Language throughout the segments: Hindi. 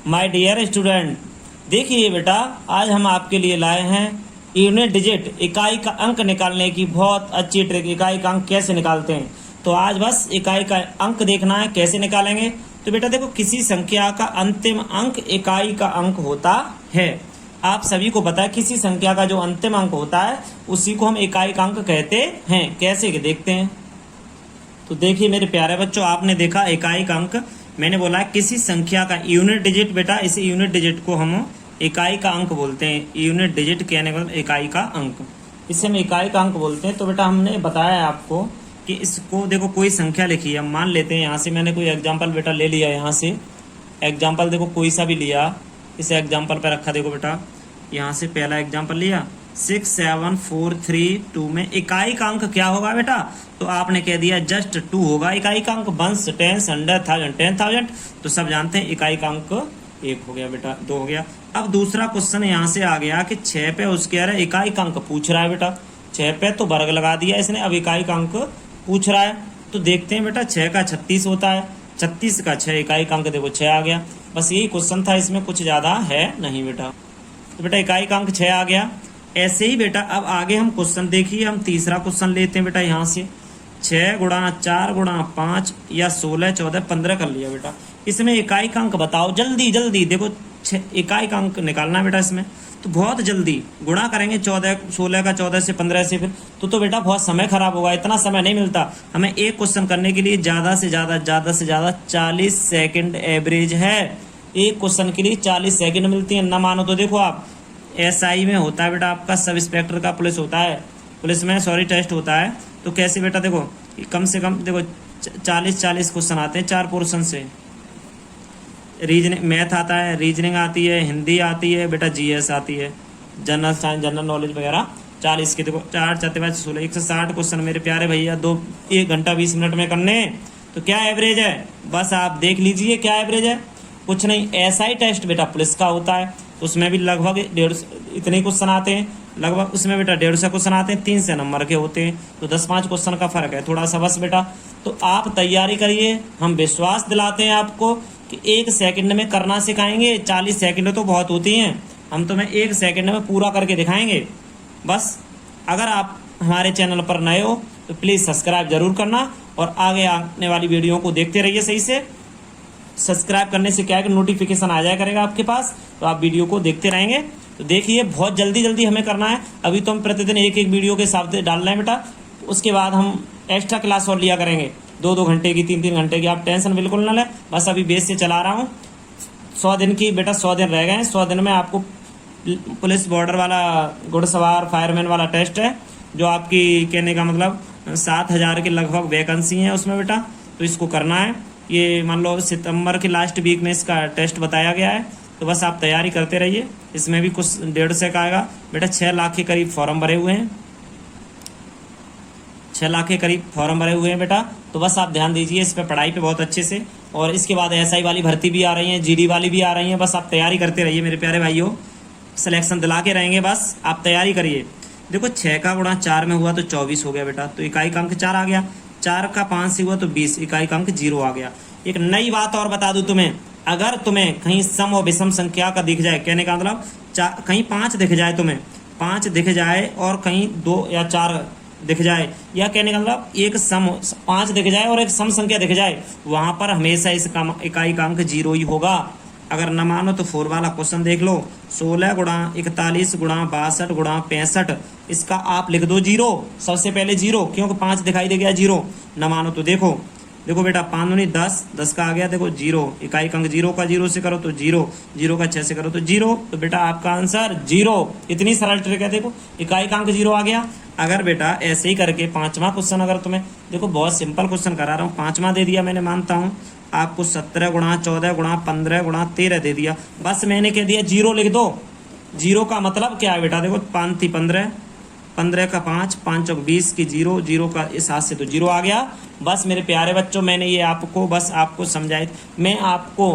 माय डियर स्टूडेंट, देखिए बेटा, आज हम आपके लिए लाए हैं यूनिट डिजिट इकाई का अंक निकालने की बहुत अच्छी ट्रिक। इकाई का अंक कैसे निकालते हैं, तो आज बस इकाई का अंक देखना है कैसे निकालेंगे। तो बेटा देखो, किसी संख्या का अंतिम अंक इकाई का अंक होता है। आप सभी को पता है किसी संख्या का जो अंतिम अंक होता है उसी को हम इकाई का अंक कहते हैं। कैसे के देखते हैं। तो देखिए मेरे प्यारे बच्चों, आपने देखा इकाई का अंक, मैंने बोला किसी संख्या का यूनिट डिजिट। बेटा इस यूनिट डिजिट को हम इकाई का अंक बोलते हैं। यूनिट डिजिट कहने का मतलब इकाई का अंक, इसे हम इकाई का अंक बोलते हैं। तो बेटा हमने बताया आपको कि इसको देखो, कोई संख्या लिखी है, मान लेते हैं यहाँ से मैंने कोई एग्जाम्पल बेटा ले लिया। यहाँ से एग्जाम्पल देखो कोई सा भी लिया, इसे एग्जाम्पल पर रखा। देखो बेटा यहाँ से पहला एग्जाम्पल लिया 67432 में इकाई का अंक क्या होगा बेटा, तो आपने कह दिया जस्ट 2 होगा इकाई का अंक। 1 10 100 1000 10,000, तो सब जानते हैं इकाई का अंक 1 हो गया बेटा, 2 हो गया। अब दूसरा क्वेश्चन यहाँ से आ गया कि 6 पे उसके अरे इकाई का अंक पूछ रहा है बेटा। 6 पे तो वर्ग लगा दिया इसने, अब इकाई का अंक पूछ रहा है। तो देखते हैं बेटा, 6 का 36 होता है, 36 का 6 इकाई का अंक देखो 6 आ गया। बस यही क्वेश्चन था, इसमें कुछ ज्यादा है नहीं बेटा। तो बेटा इकाई का अंक 6 आ गया। ऐसे ही बेटा अब आगे हम क्वेश्चन देखिए, हम तीसरा क्वेश्चन लेते हैं बेटा। यहाँ से 6 गुणा 4 गुणा 5 या 16 14 15 कर लिया बेटा। इसमें इकाई का अंक बताओ जल्दी जल्दी। देखो 6 इकाई का अंक निकालना है बेटा इसमें, तो बहुत जल्दी गुणा करेंगे 16 का 14 से 15 से, फिर तो बेटा बहुत समय खराब होगा। इतना समय नहीं मिलता हमें एक क्वेश्चन करने के लिए। ज्यादा से ज्यादा 40 सेकंड एवरेज है। एक क्वेश्चन के लिए 40 सेकंड मिलती है। ना मानो तो देखो आप, एसआई में होता है बेटा आपका, सब इंस्पेक्टर का पुलिस होता है, पुलिस में सॉरी टेस्ट होता है। तो कैसे बेटा देखो, कम से कम देखो 40 क्वेश्चन आते हैं 4 पोर्शन से। रीजनिंग मैथ आता है, रीजनिंग आती है, हिंदी आती है बेटा, जीएस आती है, जनरल साइंस जनरल नॉलेज वगैरह। 40 के देखो 4 4 5 16 160 क्वेश्चन मेरे प्यारे भैया, 1 घंटा 20 मिनट में करने। तो क्या एवरेज है, बस आप देख लीजिए क्या एवरेज है। कुछ नहीं, एसआई टेस्ट बेटा पुलिस का होता है, उसमें भी लगभग 150 इतने क्वेश्चन आते हैं लगभग। उसमें बेटा 150 क्वेश्चन आते हैं, 300 नंबर के होते हैं, तो 10-5 क्वेश्चन का फर्क है थोड़ा सा बस बेटा। तो आप तैयारी करिए, हम विश्वास दिलाते हैं आपको कि 1 सेकंड में करना सिखाएंगे। 40 सेकंड तो बहुत होती हैं, हम तुम्हें 1 सेकंड में पूरा करके दिखाएंगे। बस अगर आप हमारे चैनल पर नए हो तो प्लीज़ सब्सक्राइब जरूर करना, और आगे आने वाली वीडियो को देखते रहिए सही से। सब्सक्राइब करने से क्या है कि नोटिफिकेशन आ जाया करेगा आपके पास, तो आप वीडियो को देखते रहेंगे। तो देखिए बहुत जल्दी हमें करना है। अभी तो हम प्रतिदिन एक एक वीडियो के हिसाब से डाल रहे हैं बेटा, उसके बाद हम एक्स्ट्रा क्लास और लिया करेंगे 2-2 घंटे की, 3-3 घंटे की। आप टेंशन बिल्कुल ना लें, बस अभी बेस से चला रहा हूँ। 100 दिन की बेटा, 100 दिन रह गए हैं। 100 दिन में आपको पुलिस बॉर्डर वाला, घुड़सवार फायरमैन वाला टेस्ट है, जो आपकी कहने का मतलब 7,000 के लगभग वैकेंसी है उसमें बेटा। तो इसको करना है, ये मान लो सितंबर के लास्ट वीक में इसका टेस्ट बताया गया है। तो बस आप तैयारी करते रहिए। इसमें भी कुछ 150 का आएगा बेटा। 6 लाख के करीब फॉर्म भरे हुए हैं, 6 लाख के करीब फॉर्म भरे हुए हैं बेटा। तो बस आप ध्यान दीजिए इस पे, पढ़ाई पे बहुत अच्छे से। और इसके बाद एसआई वाली भर्ती भी आ रही है, जीडी वाली भी आ रही है। बस आप तैयारी करते रहिए मेरे प्यारे भाइयों, सिलेक्शन दिला के रहेंगे, बस आप तैयारी करिए। देखो 6 का गुणा 4 में हुआ तो 24 हो गया बेटा, तो इकाई का अंक 4 आ गया। 4 का 5 से हुआ तो 20, इकाई का अंक 0 आ गया। एक नई बात और बता दूं तुम्हें, अगर तुम्हें कहीं सम और विषम संख्या का दिख जाए, कहने का मतलब कहीं 5 दिख जाए, तुम्हें 5 दिख जाए और कहीं 2 या 4 दिख जाए, या कहने का मतलब एक सम 5 दिख जाए और एक सम संख्या दिख जाए, वहां पर हमेशा इस इकाई का अंक 0 ही होगा। अगर न मानो तो 4 वाला क्वेश्चन देख लो, 16 गुणा 41 गुणा 62 गुणा 65, इसका आप लिख दो 0, सबसे पहले 0, क्योंकि 5 दिखाई दे गया 0। न मानो तो देखो बेटा 5 दूनी 10, 10 का आ गया देखो 0, इकाई का अंक 0 का 0 से करो तो 0, 0 का 6 से करो तो 0, तो बेटा आपका आंसर 0। इतनी सरल ट्रिक है, देखो इकाई का अंक 0 आ गया। अगर बेटा ऐसे ही करके 5वां क्वेश्चन, अगर तुम्हें देखो बहुत सिंपल क्वेश्चन करा रहा हूँ, 5वां दे दिया मैंने, मानता हूँ आपको 17 गुणा 14 गुणा 15 गुणा 13 दे दिया, बस मैंने कह दिया 0 लिख दो। 0 का मतलब क्या है बेटा, देखो 5 थी 15, 15 का 5, 5 चौक 20 की 0, 0 का इस हाथ से तो 0 आ गया। बस मेरे प्यारे बच्चों, मैंने ये आपको समझाई। मैं आपको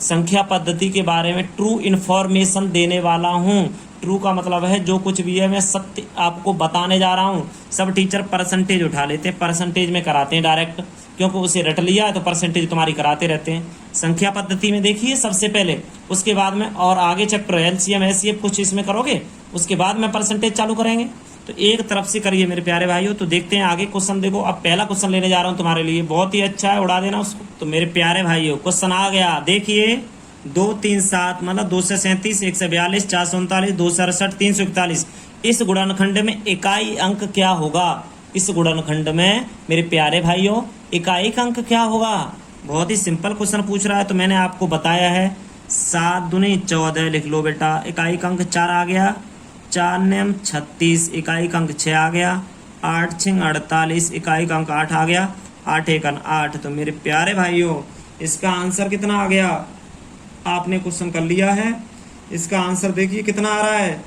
संख्या पद्धति के बारे में ट्रू इन्फॉर्मेशन देने वाला हूँ। ट्रू का मतलब है जो कुछ भी है मैं सत्य आपको बताने जा रहा हूँ। सब टीचर परसेंटेज उठा लेते हैं, परसेंटेज में कराते हैं डायरेक्ट, क्योंकि उसे रट लिया तो परसेंटेज तुम्हारी कराते रहते हैं। संख्या पद्धति में देखिए सबसे पहले, उसके बाद में और आगे चैप्टर एलसीएम एचसीएफ कुछ इसमें करोगे, उसके बाद में परसेंटेज चालू करेंगे। तो एक तरफ से करिए मेरे प्यारे भाइयों। तो देखते हैं आगे क्वेश्चन। देखो अब पहला क्वेश्चन लेने जा रहा हूं तुम्हारे लिए, बहुत ही अच्छा है, उड़ा देना उसको। तो मेरे प्यारे भाइयों क्वेश्चन आ गया, देखिए 2 3 7 मतलब 237 142 439 268 341, इस गुणनखंड में इकाई अंक क्या होगा? इस गुणनखंड में मेरे प्यारे भाइयों इकाई का अंक क्या होगा? बहुत ही सिंपल क्वेश्चन पूछ रहा है। तो मैंने आपको बताया है 7 दूनी 14 लिख लो बेटा, इकाई का अंक 4 आ गया, 4 नेम 36, इकाई का अंक 6 आ गया, 8 छिंग 48, इकाई का अंक 8 आ गया, 8 एकन 8। तो मेरे प्यारे भाइयों इसका आंसर कितना आ गया? आपने क्वेश्चन कर लिया है, इसका आंसर देखिए कितना आ रहा है,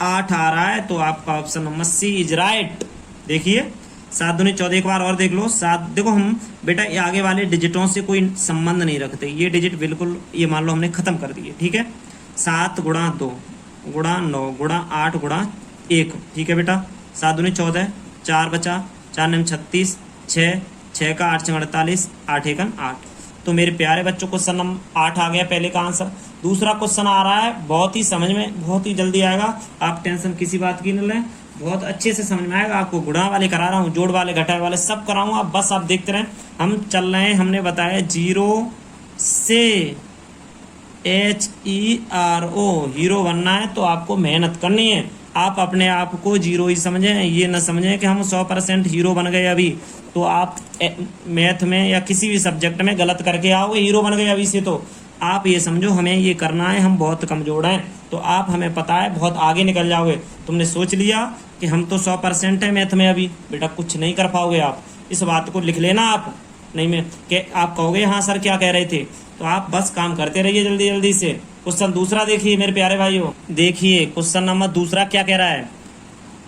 8 आ रहा है। तो आपका option number C is right. देखिए 7 दूनी 14, एक बार और देख लो 7। देखो हम बेटा ये आगे वाले डिजिटों से कोई संबंध नहीं रखते, ये डिजिट बिल्कुल ये मान लो हमने खत्म कर दिए, ठीक है। 7 गुणा 2 गुणा 9 गुणा 8 गुणा 1, ठीक है बेटा। 7 दूनी 14, 4 बचा, 4 नेम 36, 6 का 8 48, 8 एकन 8। तो मेरे प्यारे बच्चों क्वेश्चन नंबर 8 आ गया पहले का आंसर। दूसरा क्वेश्चन आ रहा है, बहुत ही समझ में बहुत ही जल्दी आएगा, आप टेंशन किसी बात की न लें, बहुत अच्छे से समझ में आएगा। आपको गुणा वाले करा रहा हूँ, जोड़ वाले घटाए वाले सब कराऊंगा, बस आप देखते रहें। हम चल रहे हैं, हमने बताया 0 से HERO हीरो बनना है, तो आपको मेहनत करनी है। आप अपने आप को जीरो ही समझें, ये न समझें कि हम 100% हीरो बन गए अभी, तो आप मैथ में या किसी भी सब्जेक्ट में गलत करके आओगे, हीरो बन गए अभी से। तो आप ये समझो हमें ये करना है, हम बहुत कमजोर हैं, तो आप हमें पता है बहुत आगे निकल जाओगे। तुमने सोच लिया कि हम तो 100% है मैथ में अभी, बेटा कुछ नहीं कर पाओगे आप। इस बात को लिख लेना आप, नहीं में कि आप कहोगे हाँ सर क्या कह रहे थे, तो आप बस काम करते रहिए जल्दी जल्दी से। क्वेश्चन दूसरा देखिए मेरे प्यारे भाइयों, देखिए क्वेश्चन नंबर दूसरा क्या कह रहा है,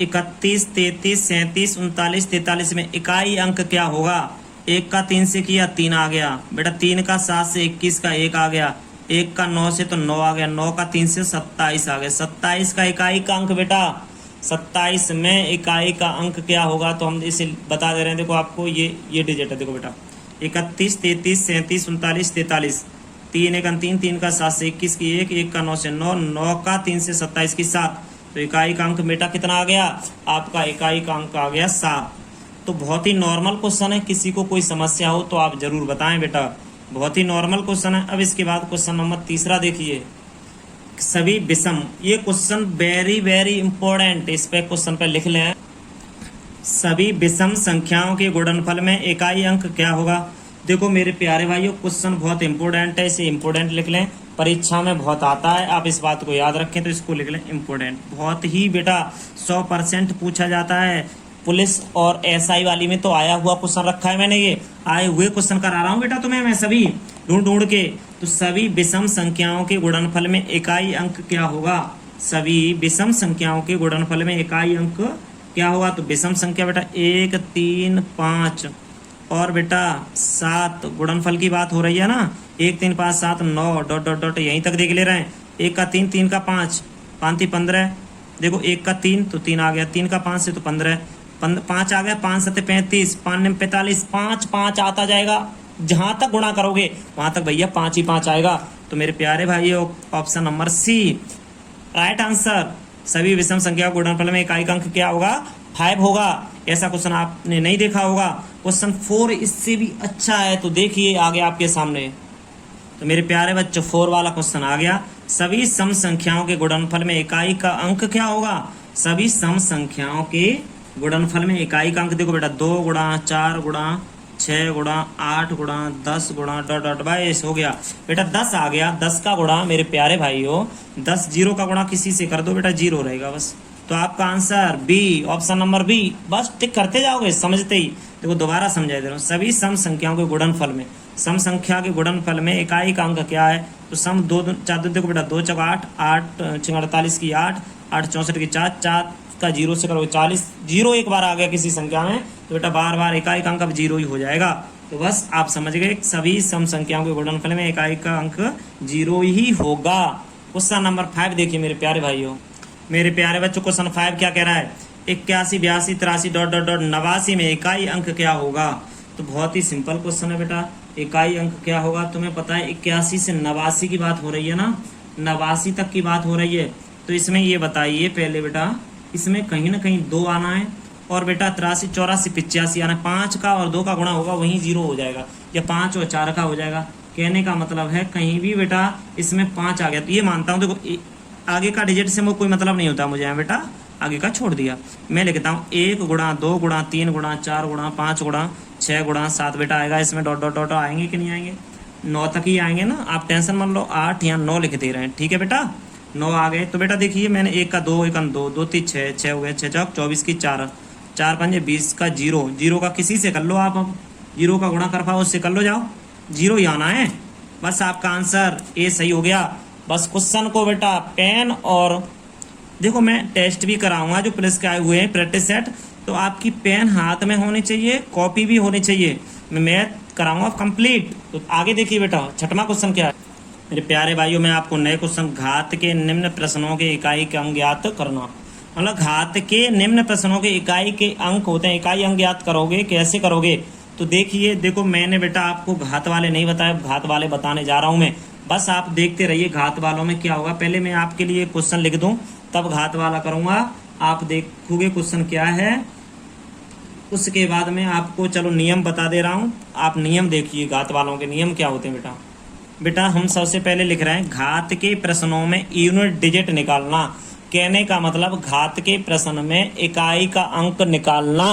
31 33 37 39 43 में इकाई अंक क्या होगा? 1 का 3 से किया 3 आ गया बेटा, 3 का 7 से 21 का 1 आ गया, 1 का 9 से तो 9 आ गया, 9 का 3 से 27 आ गया, 27 का इकाई का अंक बेटा, 27 में इकाई का अंक क्या होगा? तो हम इसे बता दे रहे हैं, देखो आपको ये डिजिट है, देखो बेटा 31 33 37 39 43, 3 1 3, 3 का 7 से 21 की 1, 1 का 9 से 9, 9 का 3 से 27 की 7। तो इकाई का अंक बेटा कितना आ गया? आपका इकाई का अंक आ गया 7। तो बहुत ही नॉर्मल क्वेश्चन है, किसी को कोई समस्या हो तो आप जरूर बताएं बेटा, बहुत ही नॉर्मल क्वेश्चन है। अब इसके बाद क्वेश्चन नंबर तीसरा देखिए, सभी विषम, ये क्वेश्चन वेरी वेरी इंपॉर्टेंट, इस पे क्वेश्चन पे लिख लें, सभी विषम संख्याओं के गुणनफल में इकाई अंक क्या होगा? देखो मेरे प्यारे भाइयों क्वेश्चन बहुत इंपॉर्टेंट है, इसे इंपॉर्टेंट लिख लें, परीक्षा में बहुत आता है, आप इस बात को याद रखें, तो इसको लिख लें इंपॉर्टेंट। बहुत ही बेटा 100% पूछा जाता है, पुलिस और SI वाली में तो आया हुआ क्वेश्चन रखा है मैंने, ये आए हुए क्वेश्चन करा रहा हूँ बेटा तुम्हें मैं सभी ढूंढ ढूंढ के। तो सभी विषम संख्याओं के गुणनफल में इकाई अंक क्या होगा? सभी विषम संख्याओं के गुणनफल में इकाई अंक क्या होगा? तो विषम संख्या बेटा 1 3 5 और बेटा 7, गुणनफल की बात हो रही है ना, 1 3 5 7 9 डॉट डॉट डॉट यहीं तक देख ले रहे हैं। 1 का 3, 3 का 5, 5 15, देखो 1 का 3 तो 3 आ गया, 3 का 5 से तो 15, 5 आ गया, 5 7 35, 5 9 45, 5 5 आता जाएगा, जहां तक गुणा करोगे वहां तक भैया 5 ही 5 आएगा। तो मेरे प्यारे भाइयों option number C right answer. सभी विषम संख्या गुणनफल में इकाई का अंक क्या होगा? 5 होगा। ऐसा क्वेश्चन आपने नहीं देखा होगा। क्वेश्चन 4 इससे भी अच्छा है, तो देखिए आगे आपके सामने। तो मेरे प्यारे बच्चों 4 वाला क्वेश्चन आ गया, सभी सम संख्याओं के गुणनफल में इकाई का अंक क्या होगा? सभी सम संख्याओं के गुणनफल में इकाई का अंक देखो बेटा 2 गुणा 4 गुणा 6 गुणा 8 गुणा 10 गुणा डॉट डॉट 22 हो गया बेटा, 10 आ गया। 10 का गुणा मेरे प्यारे भाइयों 10, 0 का गुणा किसी से कर दो बेटा 0 रहेगा बस। तो आपका answer B, option number B, बस टिक करते जाओगे समझते ही। देखो दोबारा समझा दे रहा हूँ, सभी सम संख्याओं के गुणनफल में, सम संख्या के गुणनफल में इकाई का अंक क्या है? तो सम 2 4 देखो बेटा 2 चौका 8, 8 6 48 की 8, 8 64 की 4, 4 का 0 से करोगे 40, 0 एक बार आ गया किसी संख्या में तो बेटा बार बार इकाई का अंक अब 0 ही हो जाएगा। तो बस आप समझ गए, सभी सम संख्याओं के गुणनफल में इकाई का अंक 0 ही होगा। क्वेश्चन नंबर 5 देखिए मेरे प्यारे भाइयों, मेरे प्यारे बच्चों क्वेश्चन 5 क्या कह रहा है? 81 82 83 डॉट डॉट डॉट 89 में इकाई अंक क्या होगा? तो बहुत ही सिंपल क्वेश्चन है बेटा, इकाई अंक क्या होगा तुम्हें पता है, 81 से 89 की बात हो रही है ना, 89 तक की बात हो रही है। तो इसमें ये बताइए पहले बेटा, इसमें कहीं ना कहीं 2 आना है, और बेटा 83, 84, 85 आना है। 5 का और 2 का गुणा होगा वहीं 0 हो जाएगा, या 5 और 4 का हो जाएगा। कहने का मतलब है कहीं भी बेटा इसमें 5 आ गया तो ये मानता हूँ। देखो आगे का डिजिट से वो कोई मतलब नहीं होता मुझे, बेटा आगे का छोड़ दिया। मैं लिखता हूँ 1 गुणा 2 गुणा 3 गुणा 4 गुणा 5 गुणा 6 गुणा 7 बेटा आएगा। इसमें डॉट डॉट डॉट आएंगे कि नहीं आएंगे? 9 तक ही आएंगे ना, आप टेंशन मत लो। 8 या 9 लिख दे रहे हैं, ठीक है बेटा, 9 आ गए। तो बेटा देखिए मैंने 1 का 2, 1 का 2, 2 3 6, 6 हो गए, 6 चौक 24 की 4, 4 5 20 का 0, 0 का किसी से कर लो आप, अब 0 का गुणा कर पाओ उससे कर लो, जाओ 0 ही आना है। बस आपका आंसर ए सही हो गया। बस क्वेश्चन को बेटा पेन और देखो मैं टेस्ट भी कराऊंगा जो प्लस के आए हुए हैं प्रैक्टिस सेट, तो आपकी पेन हाथ में होनी चाहिए, कॉपी भी होनी चाहिए। मैं मैथ कराऊंगा कंप्लीट। तो आगे देखिए बेटा 6वां क्वेश्चन क्या है मेरे प्यारे भाइयों। मैं आपको नए क्वेश्चन, घात के निम्न प्रश्नों के इकाई के अंक ज्ञात करना, मतलब घात के निम्न प्रश्नों के इकाई के अंक होते हैं, इकाई अंक ज्ञात करोगे, कैसे करोगे? तो देखिए देखो मैंने बेटा आपको घात वाले नहीं बताए, घात वाले बताने जा रहा हूं मैं, बस आप देखते रहिए घात वालों में क्या होगा। पहले मैं आपके लिए क्वेश्चन लिख दूं तब घात वाला करूंगा, आप देखोगे क्वेश्चन क्या है। उसके बाद में आपको चलो नियम बता दे रहा हूं, आप नियम देखिए घात वालों के नियम क्या होते हैं बेटा। बेटा हम सबसे पहले लिख रहे हैं घात के प्रश्नों में यूनिट डिजिट निकालना। कहने का मतलब घात के प्रश्न में इकाई का अंक निकालना।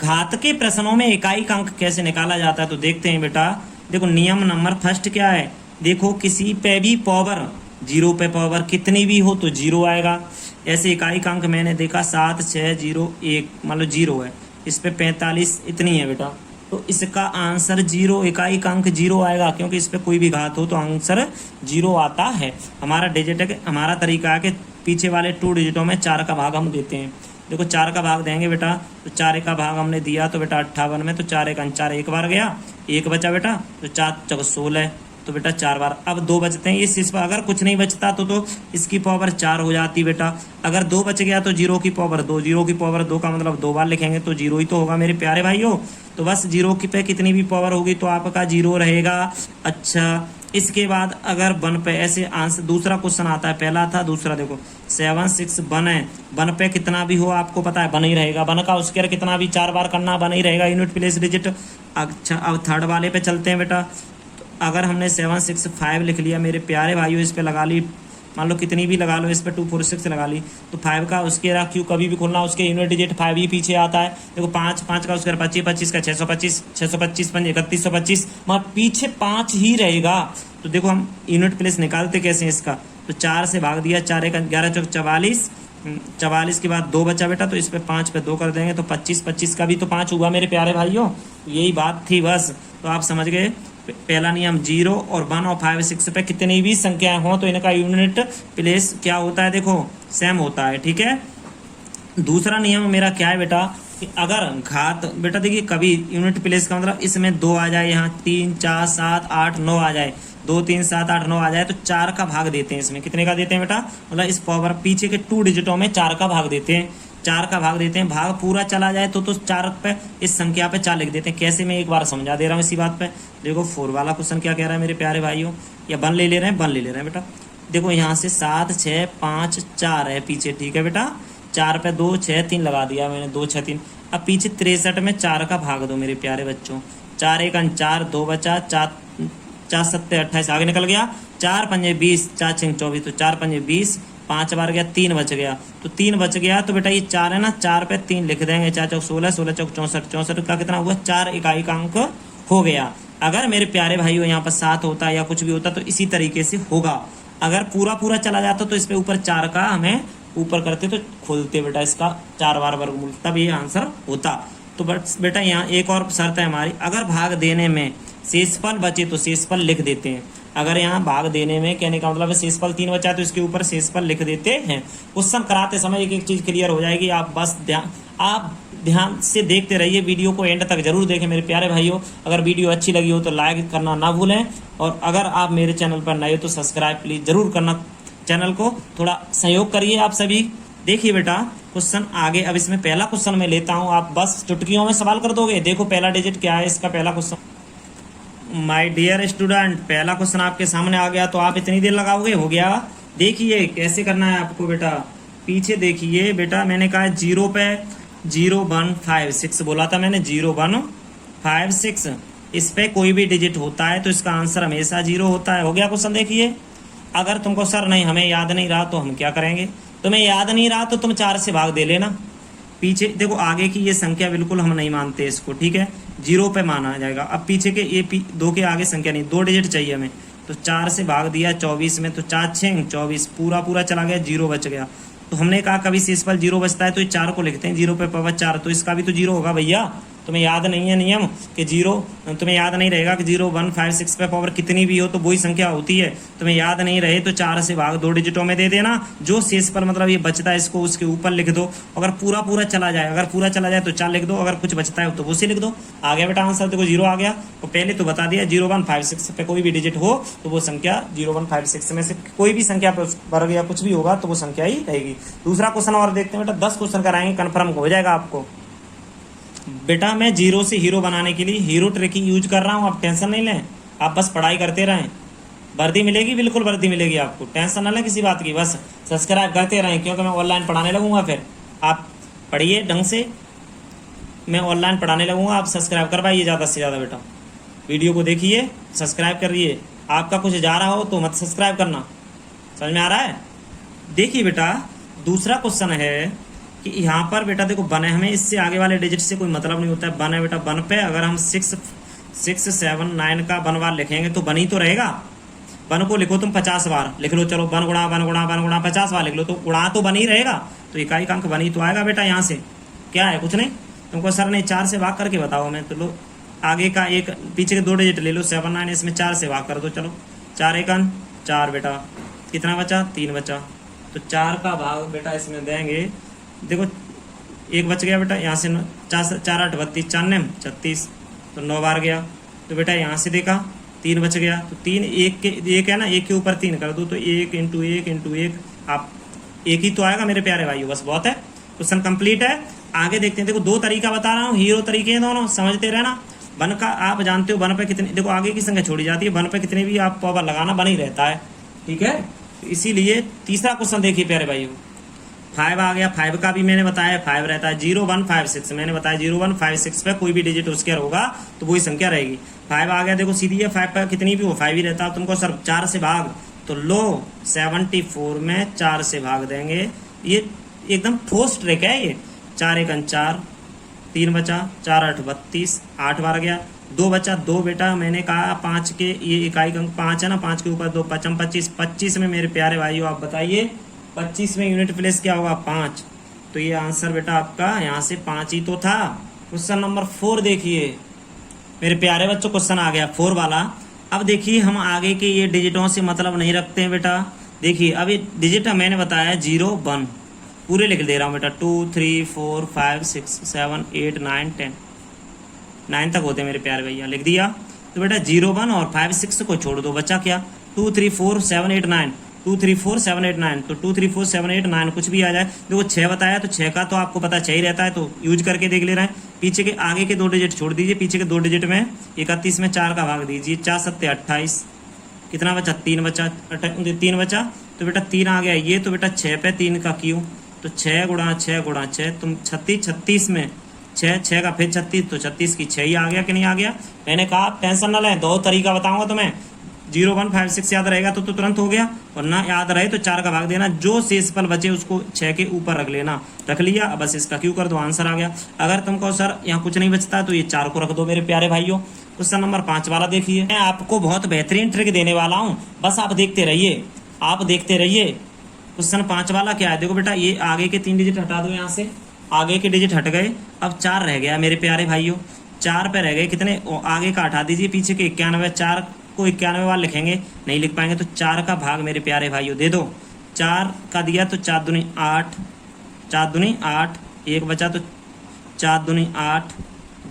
घात के प्रश्नों में इकाई का अंक कैसे निकाला जाता है तो देखते हैं बेटा। देखो नियम नंबर फर्स्ट क्या है, देखो किसी पे भी पावर 0 पे पावर कितनी भी हो तो 0 आएगा। ऐसे इकाई का अंक मैंने देखा 7 6 0 1, मतलब 0 है, इस पे 45 इतनी है बेटा, तो इसका आंसर 0, इकाई का अंक 0 आएगा, क्योंकि इस पे कोई भी घात हो तो आंसर 0 आता है। हमारा डिजिट है, हमारा तरीका है कि पीछे वाले 2 डिजिटों में 4 का भाग हम देते हैं। देखो 4 का भाग देंगे बेटा, तो 4 का भाग हमने दिया तो बेटा 58 में, तो 4 1 4 एक बार गया, 1 बचा बेटा, तो 4 चौक 16, तो बेटा 4 बार। अब 2 बचते हैं, इस पर अगर कुछ नहीं बचता तो इसकी पावर 4 हो जाती बेटा। अगर 2 बच गया तो 0 की पावर 2, 0 की पावर 2 का मतलब 2 बार लिखेंगे तो 0 ही तो होगा मेरे प्यारे भाइयों। तो बस 0 की पे कितनी भी पावर होगी तो आपका 0 रहेगा। अच्छा इसके बाद अगर 1 पे ऐसे आंसर, दूसरा क्वेश्चन आता है, पहला था दूसरा देखो 7 6 1 है, 1 पे कितना भी हो आपको पता है 1 ही रहेगा, 1 का स्क्वायर कितना भी 4 बार करना 1 ही रहेगा, यूनिट प्लेस डिजिट। अच्छा अब थर्ड वाले पे चलते हैं बेटा। अगर हमने 7 6 5 लिख लिया मेरे प्यारे भाइयों, इस पे लगा ली, मान लो कितनी भी लगा लो, इस पे 2 4 6 लगा ली, तो 5 का उसके क्यू कभी भी खोलना, उसके यूनिट डिजिट 5 ही पीछे आता है। देखो 5 5 का उसके 25 25 का 625 625 5 3125, मतलब पीछे 5 ही रहेगा। तो देखो हम यूनिट प्लेस निकालते कैसे इसका, तो 4 से भाग दिया, 4 1 11 चौक 44, 44 के बाद 2 बचा बेटा, तो इस पे 5 पे 2 कर देंगे तो 25 25 का भी तो 5 हुआ मेरे प्यारे भाइयों। यही बात थी बस, तो आप समझ गए। पहला नियम 0 और 1 और 5 6 पे कितनी भी संख्याएं हो तो इनका यूनिट प्लेस क्या होता है, देखो सेम होता है, ठीक है। दूसरा नियम मेरा क्या है बेटा कि अगर घात, बेटा देखिए कभी यूनिट प्लेस का मतलब इसमें 2 आ जाए, यहाँ 3 4 7 8 9 आ जाए, 2 3 7 8 9 आ जाए, तो 4 का भाग देते हैं। इसमें कितने का देते हैं बेटा, मतलब इस पावर पीछे के 2 डिजिटों में 4 का भाग देते हैं, 4 का भाग देते हैं। भाग पूरा चला जाए तो 4 पे, इस संख्या पे 4 लिख देते हैं। कैसे, मैं एक बार समझा दे रहा हूँ इसी बात पे। देखो 4 वाला क्वेश्चन क्या कह रहा है मेरे प्यारे भाइयों, या 1 ले रहे हैं, 1 ले रहे हैं बेटा। देखो यहाँ से 7 6 5 4 है पीछे, ठीक है बेटा, 4 पे 2 6 3 लगा दिया मैंने, 2 6 3। अब पीछे 63 में 4 का भाग दो मेरे प्यारे बच्चों, 4 1 4 2 बचा, 4 4 7 28 आगे निकल गया, 4 5 20 4 6 24, तो 4 5 20, 5 बार गया, 3 बच गया, तो 3 बच गया तो बेटा ये 4 है ना, 4 पे 3 लिख देंगे, 4 चौक 16 16 चौक 64 64 का कितना हुआ, 4 इकाई का अंक हो गया। अगर मेरे प्यारे भाइयों यहाँ पर 7 होता या कुछ भी होता तो इसी तरीके से होगा। अगर पूरा पूरा चला जाता तो इस पे ऊपर 4 का हमें ऊपर करते तो खोलते बेटा इसका 4 बार वर्गमूल, तब ये आंसर होता। तो बस बेटा यहाँ एक और शर्त है हमारी, अगर भाग देने में शेषफल बचे तो शेषफल लिख देते हैं। अगर यहाँ भाग देने में, कहने का मतलब है शेषफल 3 बचा तो इसके ऊपर शेषफल लिख देते हैं। क्वेश्चन कराते समय एक एक चीज क्लियर हो जाएगी, आप बस ध्यान से देखते रहिए, वीडियो को एंड तक जरूर देखें मेरे प्यारे भाइयों। अगर वीडियो अच्छी लगी हो तो लाइक करना ना भूलें, और अगर आप मेरे चैनल पर नए हो तो सब्सक्राइब प्लीज जरूर करना, चैनल को थोड़ा सहयोग करिए आप सभी। देखिए बेटा क्वेश्चन आगे, अब इसमें पहला क्वेश्चन मैं लेता हूं, आप बस चुटकियों में सवाल कर दोगे। देखो पहला डिजिट क्या है इसका, पहला क्वेश्चन माय डियर स्टूडेंट, पहला क्वेश्चन आपके सामने आ गया तो आप इतनी देर लगाओगे? हो गया। देखिए कैसे करना है आपको बेटा, पीछे देखिए बेटा, मैंने कहा 0 पे 0156 बोला था मैंने, 0156। इस पे कोई भी डिजिट होता है तो इसका आंसर हमेशा 0 होता है। हो गया क्वेश्चन। देखिए अगर तुमको सर नहीं हमें याद नहीं रहा तो हम क्या करेंगे, तुम्हें याद नहीं रहा तो तुम 4 से भाग दे लेना। पीछे देखो आगे की ये संख्या बिल्कुल हम नहीं मानते इसको, ठीक है, 0 पे माना जाएगा। अब पीछे के ये 2 के आगे संख्या नहीं, 2 डिजिट चाहिए हमें, तो 4 से भाग दिया 24 में, तो 4 6 24, पूरा चला गया, 0 बच गया। तो हमने कहा कभी शेषफल 0 बचता है तो ये 4 को लिखते हैं, 0 पे पावर 4, तो इसका भी तो 0 होगा भैया। तुम्हें याद नहीं है नियम कि 0, तुम्हें याद नहीं रहेगा कि 0156 पे पावर कितनी भी हो तो वही संख्या होती है। तुम्हें याद नहीं रहे तो 4 से भाग 2 डिजिटों में दे देना, जो शेषफल मतलब ये बचता है इसको उसके ऊपर लिख दो। अगर पूरा चला जाए, अगर पूरा चला जाए तो 4 लिख दो, अगर कुछ बचता है तो वो से लिख दो। आ गया बेटा आंसर, देखो 0 आ गया। तो पहले तो बता दिया 0156 पे कोई भी डिजिट हो तो वो संख्या 0156 में से कोई भी संख्या पर वर्ग या कुछ भी होगा तो वो संख्या ही रहेगी। दूसरा क्वेश्चन और देखते हैं बेटा, 10 क्वेश्चन कराएंगे, कन्फर्म हो जाएगा आपको। बेटा मैं 0 से हीरो बनाने के लिए हीरो ट्रिक यूज कर रहा हूँ, आप टेंशन नहीं लें, आप बस पढ़ाई करते रहें, वर्दी मिलेगी, बिल्कुल वर्दी मिलेगी आपको, टेंशन ना लें किसी बात की, बस सब्सक्राइब करते रहें क्योंकि मैं ऑनलाइन पढ़ाने लगूंगा। फिर आप पढ़िए ढंग से, मैं ऑनलाइन पढ़ाने लगूंगा, आप सब्सक्राइब करवाइए ज़्यादा से ज़्यादा बेटा, वीडियो को देखिए, सब्सक्राइब करिए। आपका कुछ जा रहा हो तो मत सब्सक्राइब करना, समझ में आ रहा है। देखिए बेटा दूसरा क्वेश्चन है कि यहाँ पर बेटा देखो बने, हमें इससे आगे वाले डिजिट से कोई मतलब नहीं होता है। बन है बेटा, बन पे अगर हम 6 7 9 का बन बार लिखेंगे तो बन ही तो रहेगा। बन को लिखो तुम 50 बार लिख लो, चलो बन गुणा 50 बार लिख लो तो गुणा तो बन ही रहेगा, तो इकाई का अंक बन ही तो आएगा बेटा। यहाँ से क्या है, कुछ नहीं, तुमको सर ने 4 से भाग करके बताओ मैं, तो लो आगे का एक पीछे के 2 डिजिट ले लो 7 9, इसमें 4 से भाग कर दो, चलो 4 1 4 बेटा, कितना बचा, 3 बचा, तो 4 का भाग बेटा इसमें देंगे। देखो 1 बच गया बेटा, यहाँ से 4 8 32 4 9 36, तो 9 बार गया। तो बेटा यहाँ से देखा 3 बच गया, तो 3 1 है ना, 1 के ऊपर 3 कर दो, तो 1 इंटू 1 आप 1 ही तो आएगा मेरे प्यारे भाइयों, बस बहुत है। क्वेश्चन कंप्लीट है। आगे देखते हैं, देखो 2 तरीका बता रहा हूँ, हीरो तरीके हैं दोनों, समझते रहना। बन का आप जानते हो बन पे कितने, देखो आगे की संख्या छोड़ी जाती है, बन पे कितने भी आप पावर लगाना बन ही रहता है, ठीक है। तो इसीलिए तीसरा क्वेश्चन देखिए प्यारे भाइयों, 5 आ गया, 5 का भी मैंने बताया 5 रहता है, 0156 मैंने बताया 0156 पे कोई भी डिजिट उसके होगा तो वही संख्या रहेगी। 5 आ गया, देखो सीधी है, 5 पे कितनी भी हो 5 ही रहता है। तुमको सर 4 से भाग, तो लो 74 में 4 से भाग देंगे, ये एकदम ठोस ट्रिक है ये। 4 1 4, 3 बचा, 4 8 32, 8 बार गया, 2 बचा, 2 बेटा मैंने कहा 5 के ये इकाई अंक 5 है ना, 5 के ऊपर 2 5 25, 25 में मेरे प्यारे भाइयों आप बताइए 25 में यूनिट प्लेस क्या होगा, 5, तो ये आंसर बेटा आपका यहाँ से 5 ही तो था। क्वेश्चन नंबर 4 देखिए मेरे प्यारे बच्चों, क्वेश्चन आ गया 4 वाला। अब देखिए हम आगे के ये डिजिटों से मतलब नहीं रखते हैं बेटा। देखिए अब ये डिजिट मैंने बताया 0 1, पूरे लिख दे रहा हूँ बेटा, 2 3 4 5 6 7 8 9 10, 9 तक होते हैं मेरे प्यारे भैया, लिख दिया। तो बेटा 0 1 और 5 6 को छोड़ दो, बचा क्या, 2 3 4 7 8 9, 2 3 4 7 8 9, तो 2 3 4 7 8 9 कुछ भी आ जाए। देखो 6 बताया तो 6 का तो आपको पता चाहिए रहता है, तो यूज करके देख ले रहे हैं। पीछे के आगे के 2 डिजिट छोड़ दीजिए, पीछे के 2 डिजिट में 31 में 4 का भाग दीजिए, 4 7 28, कितना बचा, 3 बचा, 3 बचा, तो बेटा 3 आ गया ये, तो बेटा 6 पे 3 का क्यों, तो 6 गुणा 6 तुम 36 में 6 का फिर 36, तो 36 की 6 ही आ गया कि नहीं आ गया। मैंने कहा टेंशन न लें, 2 तरीका बताऊंगा तुम्हें, 0156 याद रहेगा तो तुरंत हो गया, और ना याद रहे तो 4 का भाग देना, जो शेषफल बचे उसको 6 के ऊपर रख लेना, रख लिया, बस इसका क्यों कर दो, आंसर आ गया। अगर तुमको सर यहाँ कुछ नहीं बचता तो ये 4 को रख दो मेरे प्यारे भाइयों। क्वेश्चन नंबर 5 वाला देखिए, मैं आपको बहुत बेहतरीन ट्रिक देने वाला हूँ, बस आप देखते रहिए, आप देखते रहिए। क्वेश्चन 5 वाला क्या है, देखो बेटा ये आगे के 3 डिजिट हटा दो, यहाँ से आगे के डिजिट हट गए, अब 4 रह गया मेरे प्यारे भाइयों, 4 पे रह गए कितने, आगे का हटा दीजिए, पीछे के 91, 4 को 91 बार लिखेंगे, नहीं लिख पाएंगे, तो 4 का भाग मेरे प्यारे भाइयों दे दो, 4 का दिया तो 4 दूनी 8, 4 दूनी 8, 1 बचा तो 4 दूनी 8,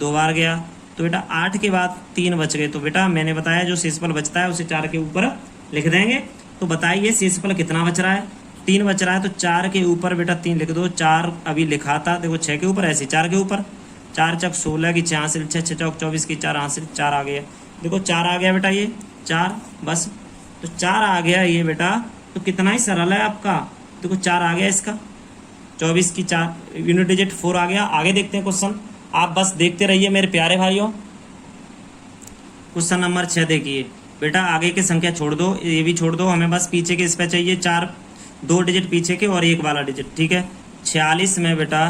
2 बार गया, तो बेटा 8 के बाद 3 बच गए, तो बेटा मैंने बताया जो शेषफल बचता है उसे 4 के ऊपर लिख देंगे। तो बताइए शेषफल कितना बच रहा है, 3 बच रहा है, तो 4 के ऊपर बेटा 3 लिख दो, 4 अभी लिखा था, देखो 6 के ऊपर ऐसे 4 के ऊपर, 4 चक 16 की 6 हासिल, 6 6 चौक 24 की 4 हासिल, 4 आ गया, देखो 4 आ गया बेटा, ये 4 बस, तो 4 आ गया ये बेटा, तो कितना ही सरल है आपका। देखो 4 आ गया इसका, 24 की 4 यूनिट डिजिट 4 आ गया। आगे देखते हैं क्वेश्चन, आप बस देखते रहिए मेरे प्यारे भाइयों। क्वेश्चन नंबर 6 देखिए बेटा, आगे की संख्या छोड़ दो, ये भी छोड़ दो, हमें बस पीछे के इस पे चाहिए 4, 2 डिजिट पीछे के और 1 वाला डिजिट, ठीक है। 46 में बेटा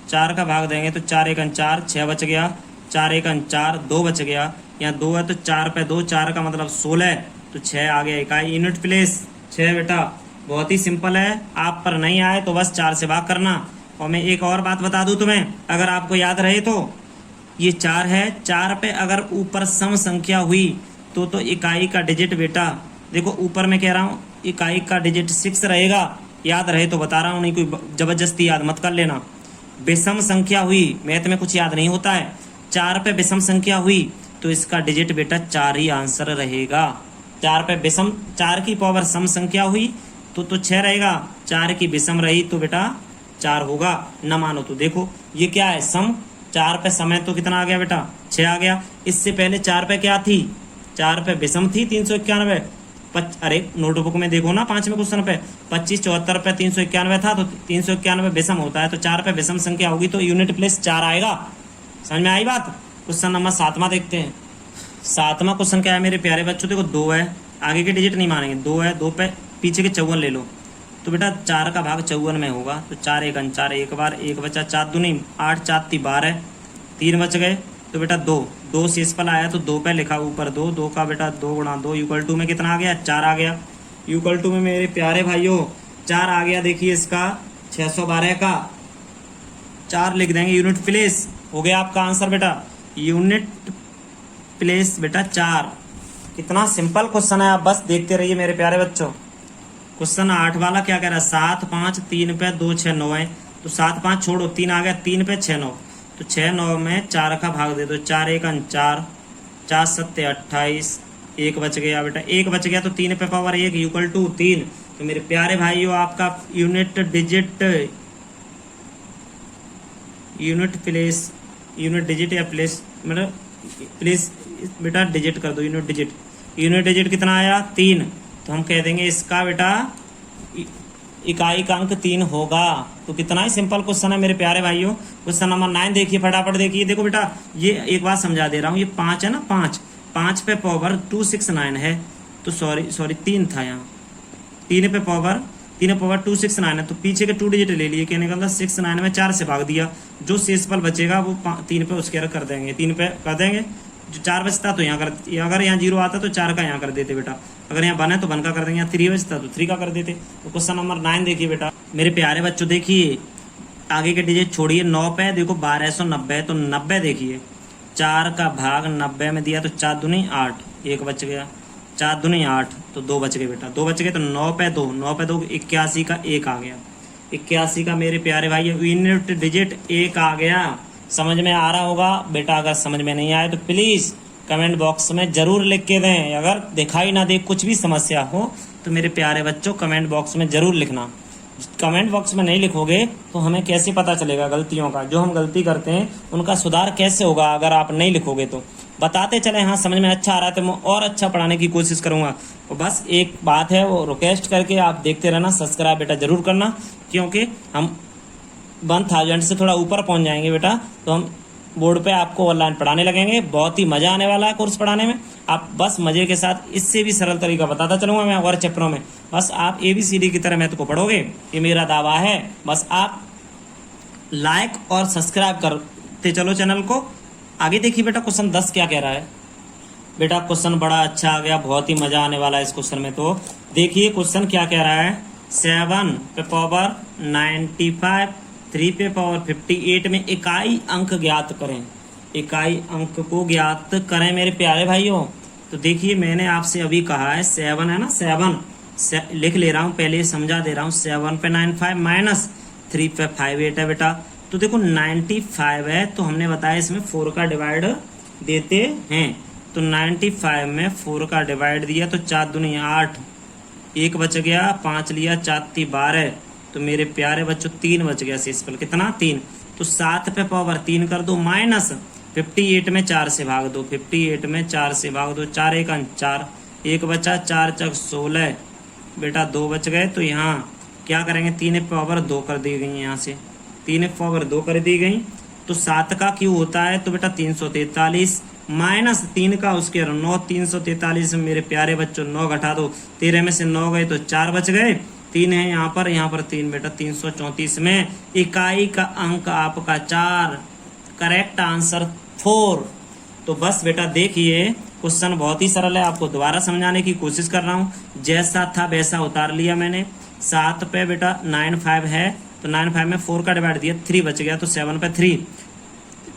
4 का भाग देंगे तो 4 1 4, 6 बच गया, 4 1 4, 2 बच गया, यहाँ 2 है तो 4 पे 2, 4 का मतलब 16, तो 6 आ गया इकाई यूनिट प्लेस 6 बेटा। बहुत ही सिंपल है, आप पर नहीं आए तो बस 4 से भाग करना। और मैं एक और बात बता दूं तुम्हें, अगर आपको याद रहे तो ये 4 है, 4 पे अगर ऊपर सम संख्या हुई तो इकाई का डिजिट बेटा, देखो ऊपर मैं कह रहा हूँ इकाई का डिजिट 6 रहेगा, याद रहे तो बता रहा हूँ, नहीं कोई जबरदस्ती याद मत कर लेना। विषम संख्या हुई, मैथ में कुछ याद नहीं होता है, 4 पे विषम संख्या हुई तो इसका डिजिट बेटा 4 ही आंसर रहेगा। 4 पे विषम, 4 की पावर सम संख्या हुई तो 6 रहेगा, 4 की विषम रही तो बेटा 4 होगा। न मानो तो देखो ये क्या है, सम, 4 पे समय तो कितना आ गया बेटा 6 आ गया। इससे पहले 4 पे क्या थी, 4 पे विषम थी 391, अरे नोटबुक में देखो ना 5वें क्वेश्चन पे 25 74 पे 391 था, तो 391 विषम होता है, तो 4 पे विषम संख्या होगी तो यूनिट प्लेस 4 आएगा। समझ में आई बात। क्वेश्चन नंबर 7वां देखते हैं। 7वां क्वेश्चन क्या है मेरे प्यारे बच्चों, देखो 2 है, आगे के डिजिट नहीं मानेंगे, 2 है, 2 पे पीछे के 54 ले लो, तो बेटा 4 का भाग 54 में होगा, तो 4 1 4, एक बार 1 बचा, 4 दूनी 8, 4 3 12, 3 बच गए, तो बेटा 2 शेष पल आया तो 2 पे लिखा ऊपर 2 का बेटा 2 गुणा 2 इक्वल टू में कितना आ गया 4 आ गया। इक्वल टू में मेरे प्यारे भाइयों 4 आ गया, देखिए इसका 612 का 4 लिख देंगे, यूनिट प्लेस हो गया आपका आंसर बेटा, यूनिट प्लेस बेटा 4। कितना सिंपल क्वेश्चन है, आप बस देखते रहिए मेरे प्यारे बच्चों। क्वेश्चन 8 वाला क्या कह रहा है, 7 5 3 पे 2 6 9 है, तो 7 5 छोड़ो 3 आ गया, 3 पे 6 9, तो 6 9 में 4 का भाग दे दो, 4 1 4, 4 7 28, 1 बच गया बेटा, 1 बच गया तो 3 पे पावर 1 इक्वल टू 3। तो मेरे प्यारे भाइयों आपका unit digit, unit place, unit digit या प्लेस मतलब प्लेस बेटा डिजिट कर दो, यूनिट डिजिट, यूनिट डिजिट कितना आया 3, तो हम कह देंगे इसका बेटा इकाई का अंक 3 होगा। तो कितना ही सिंपल क्वेश्चन है मेरे प्यारे भाइयों। क्वेश्चन नंबर 9 देखिए, फटाफट देखिए। देखो बेटा ये एक बात समझा दे रहा हूँ, ये 5 है ना, 5 पे पावर 269 है, तो सॉरी 3 था यहाँ, 3 पे पावर 269 है, तो पीछे के 2 डिजिट ले लिए, क्या निकलता 69 में 4 से भाग दिया, जो शेषफल बचेगा वो 3 पे उसके कर देंगे, 3 पे कर देंगे, जो 4 बचता तो यहाँ कर, अगर यहाँ 0 आता तो 4 का यहाँ कर देते बेटा, अगर यहाँ 1 है तो 1 का कर देंगे, यहाँ 3 बचता तो 3 का कर देते। तो क्वेश्चन नंबर 9 देखिए बेटा मेरे प्यारे बच्चों, देखिए आगे के डिजिट छोड़िए, 9 पे देखो 1290, तो 90 देखिए 4 का भाग 90 में दिया तो 4 दूनी 8, 1 बच गया, 4 दूनी 8, तो 2 बच गए बेटा, 2 बच गए, तो 9 पे 2 81 का 1 आ गया, 81 का मेरे प्यारे भाई यूनिट डिजिट 1 आ गया। समझ में आ रहा होगा बेटा, अगर समझ में नहीं आए तो प्लीज़ कमेंट बॉक्स में ज़रूर लिख के दें, अगर दिखाई ना दे कुछ भी समस्या हो तो मेरे प्यारे बच्चों कमेंट बॉक्स में ज़रूर लिखना। कमेंट बॉक्स में नहीं लिखोगे तो हमें कैसे पता चलेगा गलतियों का, जो हम गलती करते हैं उनका सुधार कैसे होगा अगर आप नहीं लिखोगे तो। बताते चले, हाँ समझ में अच्छा आ रहा है तो मैं और अच्छा पढ़ाने की कोशिश करूँगा। तो बस एक बात है, वो रिक्वेस्ट करके आप देखते रहना, सब्सक्राइब बेटा ज़रूर करना, क्योंकि हम 1000 से थोड़ा ऊपर पहुंच जाएंगे बेटा, तो हम बोर्ड पे आपको ऑनलाइन पढ़ाने लगेंगे। बहुत ही मज़ा आने वाला है कोर्स पढ़ाने में, आप बस मज़े के साथ इससे भी सरल तरीका बताता चलूँगा मैं और चैप्टरों में, बस आप ABCD की तरह मैथ को पढ़ोगे, ये मेरा दावा है। बस आप लाइक और सब्सक्राइब करते चलो चैनल को। आगे देखिए बेटा क्वेश्चन 10 क्या कह रहा है। बेटा क्वेश्चन बड़ा अच्छा आ गया, बहुत ही मज़ा आने वाला है इस क्वेश्चन में। तो देखिए क्वेश्चन क्या कह रहा है, 7 पे पावर 95, 3 पे पावर 58 में इकाई अंक ज्ञात करें, इकाई अंक को ज्ञात करें मेरे प्यारे भाइयों। तो देखिए मैंने आपसे अभी कहा है 7 है ना, 7 लिख ले रहा हूँ, पहले समझा दे रहा हूँ। 7 पे 95 माइनस 3 पे 58 है बेटा। तो देखो 95 है तो हमने बताया इसमें 4 का डिवाइड देते हैं, तो 95 में 4 का डिवाइड दिया तो 4 दूनी 8, 1 बच गया, 5 लिया, 4 3 12, तो मेरे प्यारे बच्चों 3 बच गया शेषफल, कितना 3। तो 7 पे पावर 3 कर दो माइनस 58 में 4 से भाग दो, 58 में 4 से भाग दो, 4 एक अंक 4, एक बचा, 4 चक 16 बेटा, 2 बच गए। तो यहाँ क्या करेंगे, 3 पावर 2 कर दी गई, यहाँ से 3 पावर 2 कर दी गई। तो 7 का क्यू होता है तो बेटा 343 माइनस 3 का उसके 9, 343 में मेरे प्यारे बच्चों 9 घटा दो, 13 में से 9 गए तो 4 बच गए, 3 है यहाँ पर 3 बेटा, 334 में इकाई का अंक आपका 4, करेक्ट आंसर 4। तो बस बेटा देखिए क्वेश्चन बहुत ही सरल है, आपको दोबारा समझाने की कोशिश कर रहा हूँ, जैसा था वैसा उतार लिया मैंने। 7 पे बेटा 9 5 है तो 9 5 में 4 का डिवाइड दिया, 3 बच गया तो 7 पे 3,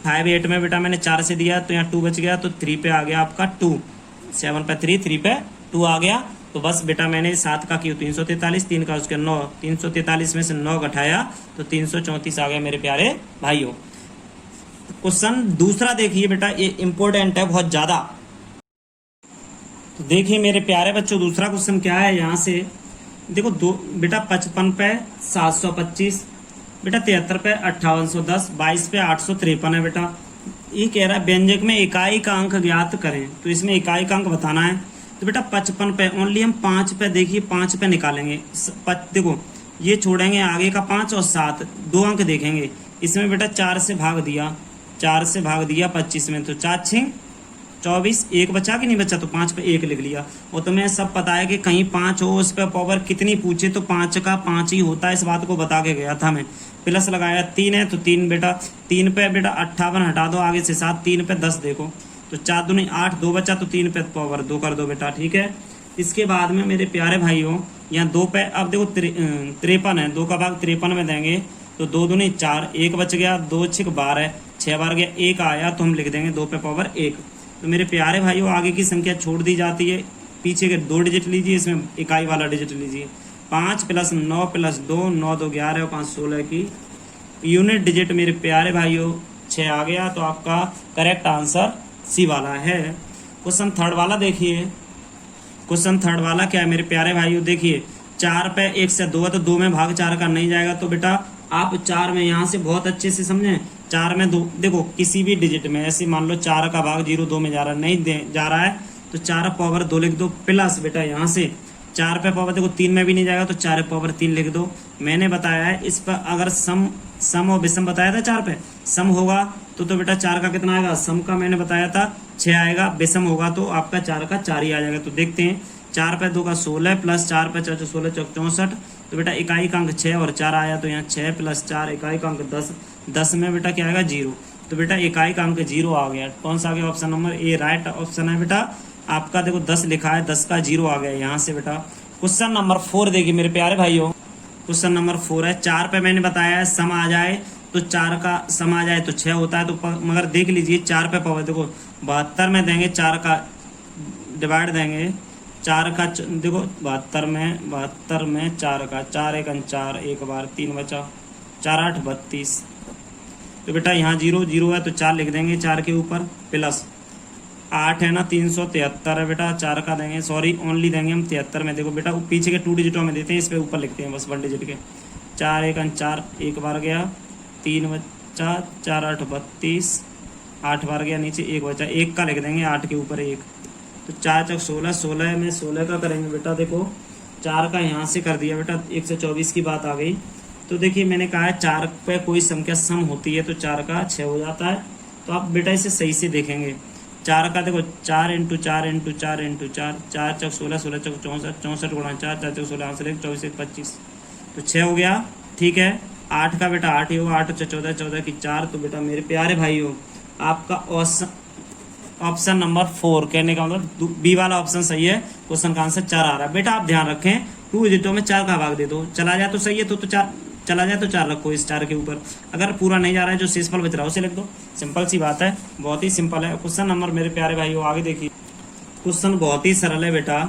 5 8 में बेटा मैंने 4 से दिया तो यहाँ 2 बच गया तो 3 पे आ गया आपका 2, 7 पे 3, 3 पे 2 आ गया। तो बस बेटा मैंने 7 का क्यू 343, 3 का उसके 9, 343 में से 9 घटाया तो 334 आ गया मेरे प्यारे भाइयों। क्वेश्चन दूसरा देखिए बेटा, ये इंपॉर्टेंट है बहुत ज्यादा। तो देखिए मेरे प्यारे बच्चों दूसरा क्वेश्चन क्या है, यहाँ से देखो दो बेटा, 55 पे 725 बेटा, 73 पे 5810, 22 पे 853 है बेटा। ये कह रहा है व्यंजक में इकाई का अंक ज्ञात करें, तो इसमें इकाई का अंक बताना है। तो बेटा 55 पे ओनली हम 5 पे, देखिए 5 पे निकालेंगे, देखो ये छोड़ेंगे आगे का 5 और 7 2 अंक देखेंगे, इसमें बेटा 4 से भाग दिया, 4 से भाग दिया 25 में, तो 4 6 24, 1 बचा कि नहीं बचा, तो 5 पे 1 लिख लिया। और तुम्हें सब पता है कि कहीं 5 हो उस पर पावर कितनी पूछे तो 5 का 5 ही होता है, इस बात को बता के गया था मैं। प्लस लगाया 3 है तो 3 बेटा, 3 पे बेटा 58 हटा दो आगे से 7, 3 पे 10 देखो तो 4 दूनी 8, 2 बचा तो 3 पे पावर 2 कर दो बेटा, ठीक है। इसके बाद में मेरे प्यारे भाइयों यहाँ 2 पे अब देखो 53 है, 2 का भाग 53 में देंगे तो 2 दूनी 4, 1 बच गया, 2 6 12, 6 बार गया 1 आया तो हम लिख देंगे 2 पे पावर 1। तो मेरे प्यारे भाइयों आगे की संख्या छोड़ दी जाती है, पीछे के 2 डिजिट लीजिए, इसमें इकाई वाला डिजिट लीजिए। 5 + 9 + 2, 9 2 11 और 5 16 की यूनिट डिजिट मेरे प्यारे भाइयों 6 आ गया। तो आपका करेक्ट आंसर सी वाला है। क्वेश्चन थर्ड वाला देखिए, क्वेश्चन थर्ड वाला क्या है मेरे प्यारे भाइयों, देखिए 4 पे 1 से 2 है तो 2 में भाग 4 का नहीं जाएगा, तो बेटा आप 4 में यहाँ से बहुत अच्छे से समझें, 4 में 2 देखो किसी भी डिजिट में ऐसे मान लो 4 का भाग 0 2 में जा रहा नहीं जा रहा है तो 4 पावर 2 लिख दो, प्लस बेटा यहाँ से 4 पे पावर देखो 3 में भी नहीं जाएगा तो 4 पावर 3 लिख दो। मैंने बताया है इस पर अगर सम और विषम बताया था, 4 पे सम होगा तो बेटा 4 का कितना आएगा, सम का मैंने बताया था 6 आएगा, विषम होगा तो आपका 4 का 4 ही आ जाएगा। तो देखते हैं 4 पे 2 का 16 प्लस 4 पे 4 16 चौक 64, तो बेटा इकाई का अंक 6 और 4 आया तो यहाँ 6 + 4 इकाई का अंक 10, 10 में बेटा क्या आएगा 0, तो बेटा इकाई का अंक 0 आ गया। कौन सा आ गया, option number A right option है बेटा आपका। देखो 10 लिखा है, 10 का 0 आ गया यहाँ से बेटा। क्वेश्चन नंबर 4 देखिए मेरे प्यारे भाइयों, क्वेश्चन नंबर 4 है, 4 पे मैंने बताया है सम आ जाए तो 4 का सम आ जाए तो 6 होता है, तो मगर देख लीजिए 4 पे पावर देखो 72 में देंगे, 4 का डिवाइड देंगे, 4 का देखो 72 में 4 का 4 1 4, 1 बार 3 बचा, 4 8 32, तो बेटा यहाँ 0 0 है तो 4 लिख देंगे 4 के ऊपर, प्लस 8 है ना 373 है बेटा, 4 का देंगे सॉरी ओनली देंगे हम 73 में, देखो बेटा पीछे के 2 डिजिटों में देते हैं, इस पे ऊपर लिखते हैं बस 1 डिजिट के, 4 1 4, 1 बार गया 3 बचा, 4 8 32, 8 बार गया नीचे 1 बचा, 1 का लिख देंगे 8 के ऊपर 1, तो 4 चौक 16, 16 में 16 का करेंगे बेटा, देखो 4 का यहाँ से कर दिया बेटा, 124 की बात आ गई। तो देखिए मैंने कहा है 4 पे कोई संख्या सम होती है तो 4 का 6 हो जाता है, तो आप बेटा इसे सही से देखेंगे। 4 का देखो 4 × 4 × 4 × 4, 4 चौक 16, 16 चौक 64, 64 गुणा 4, 4 चौक 16 से 24 25, तो 6 हो गया, ठीक है। 8 का बेटा 8 ही होगा, 8 14 14 की 4, तो बेटा मेरे प्यारे भाइयों आपका ऑप्शन नंबर 4 कहने का मतलब बी वाला ऑप्शन सही है। क्वेश्चन का आंसर 4 आ रहा है। बेटा आप ध्यान रखें 2 डिजिटों में 4 का भाग दे दो, चला जाए तो सही है तो 4 चला जाए तो 4 रखो इस 4 के ऊपर, अगर पूरा नहीं जा रहा है जो शेषफल बच रहा है उसे लिख दो, सिंपल सी बात है, बहुत ही सिंपल है। क्वेश्चन नंबर मेरे प्यारे भाइयों आगे देखिए, क्वेश्चन बहुत ही सरल है बेटा।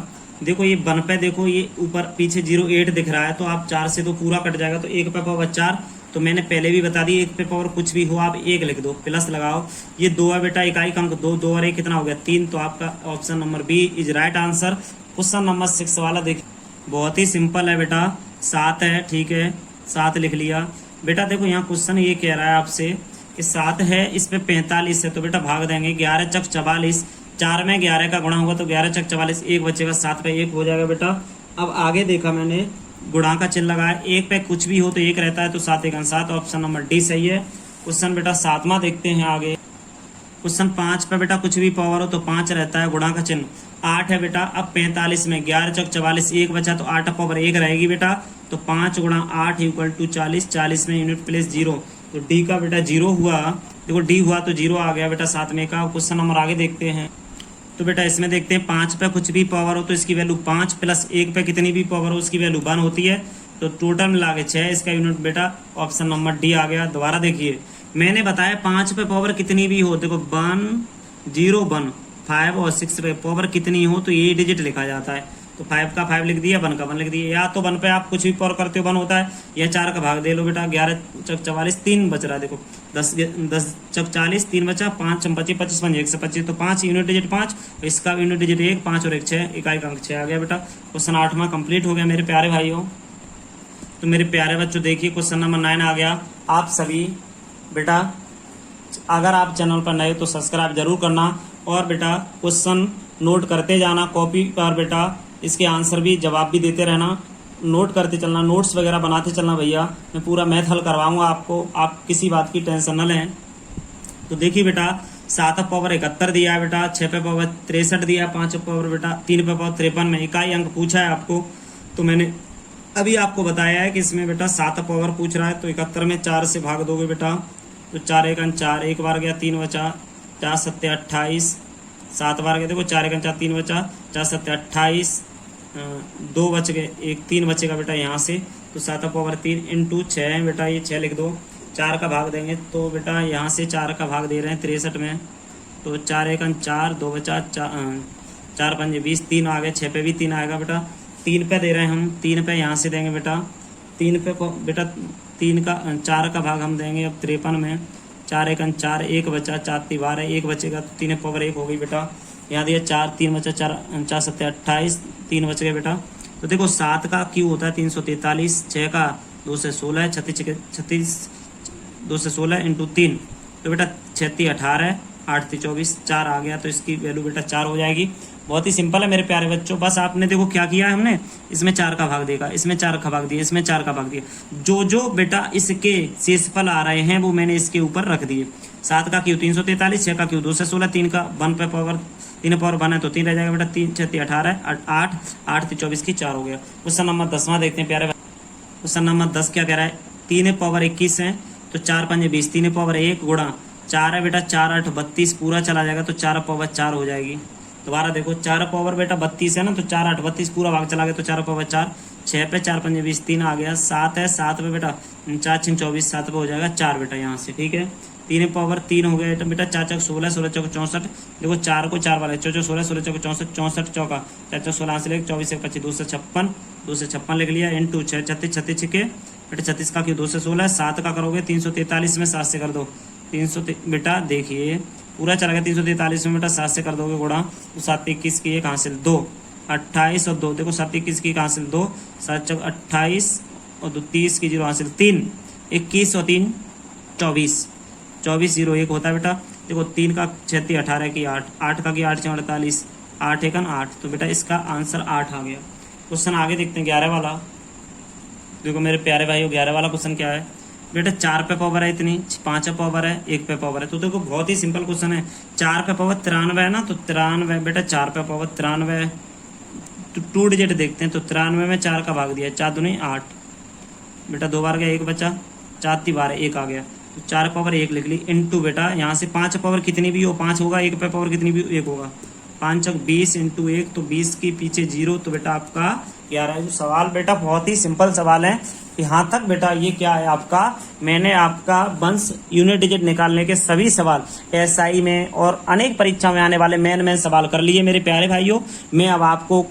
देखो ये 1 पे देखो ये ऊपर पीछे 08 दिख रहा है तो आप 4 से तो पूरा कट जाएगा, तो 1 पे पावर 4, तो मैंने पहले भी बता दी 1 पे पावर कुछ भी हो आप 1 लिख दो, प्लस लगाओ, ये 2 है बेटा इकाई का अंक 2, 2 और 1 कितना हो गया 3, तो आपका option number B is right answer. Question number 6 वाला देखिए बहुत ही सिंपल है बेटा, 7 है, ठीक है 7 लिख लिया बेटा। देखो यहाँ क्वेश्चन ये कह रहा है आपसे कि 7 है, इस पे 45 है, तो बेटा भाग देंगे 11 चक 44, 4 में 11 का गुणा होगा तो 11 चक 44, 1 बचेगा, 7 पे 1 हो जाएगा बेटा। अब आगे देखा मैंने गुणा का चिन्ह लगाया, 1 पे कुछ भी हो तो 1 रहता है, तो 7 1 7, ऑप्शन नंबर डी सही है। क्वेश्चन बेटा 7वां देखते हैं आगे। क्वेश्चन 5 पे बेटा कुछ भी पावर हो तो 5 रहता है, गुणा का चिन्ह 8 है बेटा। अब 45 में 11 चौक 44, 1 बचा तो 8 पावर 1 रहेगी बेटा, तो 5 गुणा 8 इक्वल टू 40, 40 में यूनिट प्लेस 0, तो डी का बेटा 0 हुआ। देखो डी हुआ तो 0 आ गया बेटा 7 में का। क्वेश्चन नंबर आगे देखते हैं। तो बेटा इसमें देखते हैं 5 पे कुछ भी पावर हो तो इसकी वैल्यू 5 प्लस 1 पे कितनी भी पावर हो उसकी वैल्यू 1 होती है, तो टोटल मिला के 6, इसका यूनिट बेटा ऑप्शन नंबर डी आ गया। दोबारा देखिए, मैंने बताया 5 पे पावर कितनी भी हो, देखो 1 0 1 5 और 6 पे पावर कितनी हो तो ये डिजिट लिखा जाता है, तो 5 का 5 लिख दिया, 1 का 1 लिख दिया, या तो 1 पे आप कुछ भी पावर करते हो 1 होता है, या 4 का भाग दे लो बेटा। 11 चक 44, 3 बच रहा है, देखो 10 चक 40, 3 बचा, 5 चम 25, 25 5 125, तो 5 यूनिट डिजिट 5, इसका यूनिट डिजिट 1, 5 और 1 6, इकाई का अंक 6 आ गया बेटा। क्वेश्चन 8वां कंप्लीट हो गया मेरे प्यारे भाइयों। तो मेरे प्यारे बच्चों देखिए क्वेश्चन नंबर 9 आ गया। आप सभी बेटा अगर आप चैनल पर नए तो सब्सक्राइब जरूर करना, और बेटा क्वेश्चन नोट करते जाना कॉपी पर, बेटा इसके आंसर भी जवाब भी देते रहना, नोट करते चलना, नोट्स वगैरह बनाते चलना भैया, मैं पूरा मैथ हल करवाऊंगा आपको, आप किसी बात की टेंशन न लें। तो देखिए बेटा 7 पावर 71 दिया है बेटा, 6 पे पावर 63 दिया है, 5 पावर बेटा 3 पे पावर 53 में इकाई अंक पूछा है आपको। तो मैंने अभी आपको बताया है कि इसमें बेटा 7 पावर पूछ रहा है, तो 71 में 4 से भाग दोगे बेटा, तो 4 1 4, 1 बार गया 3 बचा, 4 7 28, 7 बार गया, देखो 4 1 4 3 बचा, 4 7 28, 2 बच गए, 1 3 बचेगा बेटा यहाँ से, तो 7 पावर 3 इंटू 6 है बेटा, ये 6 लिख दो, 4 का भाग देंगे तो बेटा यहाँ से 4 का भाग दे रहे हैं 63 में, तो 4 1 4, 2 बचा, 4 5 20, 3 आ गए, 6 पे भी 3 आएगा बेटा, 3 पे दे रहे हैं हम, 3 पे यहाँ से देंगे बेटा, 3 पे बेटा 3 का 4 का भाग हम देंगे अब 53 में, 4 1 4, 1 बचा, 4 3 12, 1 बचेगा तो 3 पावर 1 हो गई बेटा, यहाँ दिया 4 3 बचा, 4 4 7 28, 3 बच गए बेटा। तो देखो 7 का क्यू होता है 343, 6 का 2 से 16, 36 2 से 16 इंटू 3, तो बेटा 36 18, 8 3 24, 4 आ गया, तो इसकी वैल्यू बेटा 4 हो जाएगी। बहुत ही सिंपल है मेरे प्यारे बच्चों, बस आपने देखो क्या किया है, हमने इसमें 4 का भाग देगा, इसमें 4 का भाग दिया, इसमें 4 का भाग दिया, जो जो बेटा इसके शेषफल आ रहे हैं वो मैंने इसके ऊपर रख दिए। 7 का क्यू 343, 6 का क्यू 2 से 16, 3 का 1 पे पावर 3 पावर 1 है तो 3 रह जाएगा बेटा, 3 6 18, 8 8 24 की 4 हो गया। क्वेश्चन नंबर 10वां देखते हैं प्यारे। क्वेश्चन नंबर 10 क्या कह रहा है, 3 पावर 21 है तो 4 5 20, 3 पावर 1 गुणा 4 है बेटा, 4 8 32 पूरा चला जाएगा तो 4 पावर 4 हो जाएगी। दोबारा देखो 4 पावर बेटा 32 है ना, तो 4 8 32 पूरा भाग चला गया तो 4 पावर 4, 6 पे 4 5 20, 3 आ गया, 7 है 7 पे बेटा 4 6 24, 7 पे हो जाएगा 4 बेटा यहाँ से, ठीक है। 3 पावर 3 हो गया बेटा, 4 चौक 16, 16 चौक 64, देखो 4 को 4 वाला 4 16, 16 चौक 64, 64 चौका 4 चौक 16 से लेकर 24 25, 2 से 56 लिख लिया, इंटू 6 36 36 के बेटा 36 का क्यों 2 से 16, 7 का करोगे 343 में 7 से कर दो 300 बेटा, देखिए पूरा चला गया 343 में बेटा, 7 से कर दोगे गुणा तो 7 21 की 1 हासिल 2, 28 और 2, देखो 7 21 की 1 हासिल 2, 7 चौक 28 और 2 30 की 0 हासिल 3, 21 और 3 24, 24 0 1 होता है बेटा। देखो 3 का 36 18 की 8, 8 का की 8 6 48, 8 1 8, तो बेटा इसका आंसर 8 आ गया। क्वेश्चन आगे देखते हैं 11 वाला। देखो मेरे प्यारे भाइयों 11 वाला क्वेश्चन क्या है बेटा, 4 पे पावर है इतनी, 5 पे पावर है, 1 पे पावर है, तो देखो बहुत ही सिंपल क्वेश्चन है। 4 पे पावर 93 है ना, तो 93 बेटा 4 पे पावर 93, तो 2 डिजिट देखते हैं, तो 93 में 4 का भाग दिया, 4 दूनी 8 बेटा, 2 बार गया 1 बचा, 4 3 12 1 आ गया, तो 4 पावर 1 लिख ली, इंटू बेटा यहाँ से 5 पावर कितनी भी हो 5 होगा, 1 पे पावर कितनी भी 1 होगा, 5 चौक 20 इंटू 1, तो 20 की पीछे 0, तो बेटा आपका 11। जो सवाल बेटा बहुत ही सिंपल सवाल है, यहाँ तक बेटा ये क्या है आपका, मैंने आपका वंश यूनिट डिजिट निकालने के सभी सवाल एसआई में और अनेक परीक्षा में आने वाले मेन सवाल कर लिए मेरे प्यारे भाइयों। मैं अब आपको